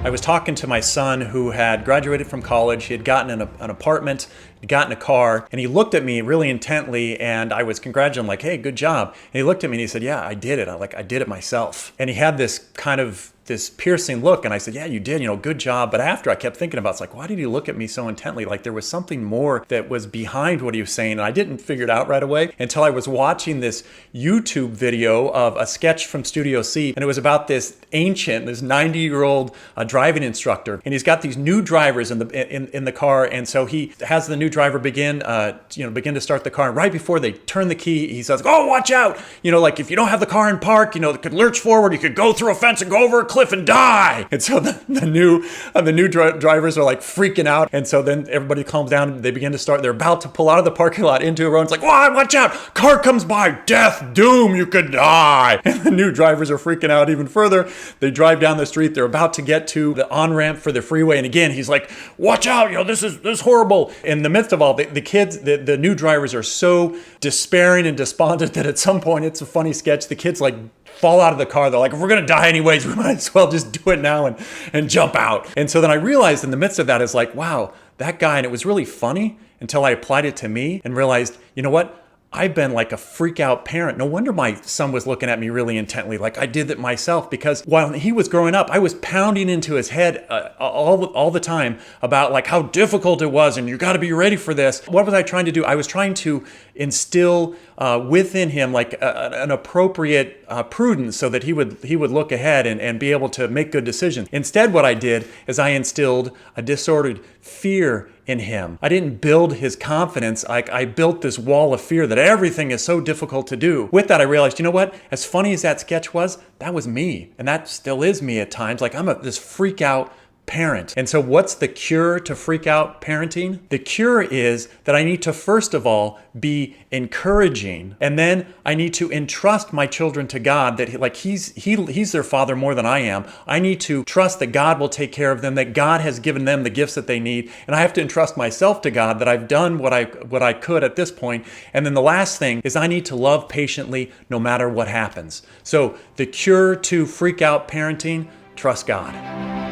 I was talking to my son who had graduated from college. He had gotten an apartment, he'd gotten a car, and he looked at me really intently, and I was congratulating him like, hey, good job. And he looked at me and he said, yeah, I did it. I did it myself. And he had this kind of this piercing look, and I said, yeah, you did, good job. But after I kept thinking about it, it's like, why did he look at me so intently? Like there was something more that was behind what he was saying, and I didn't figure it out right away until I was watching this YouTube video of a sketch from Studio C, and it was about this 90-year-old driving instructor, and he's got these new drivers in the car, and so he has the new driver begin to start the car, and right before they turn the key, he says, oh, watch out, like if you don't have the car in park, it could lurch forward, you could go through a fence and go over a cliff and die. And so the new drivers are like freaking out, and so then everybody calms down, and they begin to start, they're about to pull out of the parking lot into a road, it's like, whoa, watch out, car comes by, death, doom, you could die. And the new drivers are freaking out even further. They drive down the street, they're about to get to the on-ramp for the freeway, and again he's like, watch out, this is horrible. In the midst of all, the kids, the new drivers are so despairing and despondent that at some point, it's a funny sketch, the kids like fall out of the car. They're like, if we're gonna die anyways, we might as well just do it now and jump out. And so then I realized in the midst of that is like, wow, that guy, and it was really funny until I applied it to me and realized, you know what? I've been like a freak out parent. No wonder my son was looking at me really intently, like I did it myself, because while he was growing up, I was pounding into his head all the time about like how difficult it was and you got to be ready for this. What was I trying to do? I was trying to instill within him like an appropriate prudence so that he would look ahead and be able to make good decisions. Instead, what I did is I instilled a disordered fear in him. I didn't build his confidence. I built this wall of fear that everything is so difficult to do. With that, I realized, you know what? As funny as that sketch was, that was me. And that still is me at times. Like I'm this freak out parent. And so what's the cure to freak out parenting? The cure is that I need to first of all be encouraging, and then I need to entrust my children to God, that he's their father more than I am. I need to trust that God will take care of them, that God has given them the gifts that they need, and I have to entrust myself to God that I've done what I could at this point. And then the last thing is I need to love patiently no matter what happens. So the cure to freak out parenting, trust God.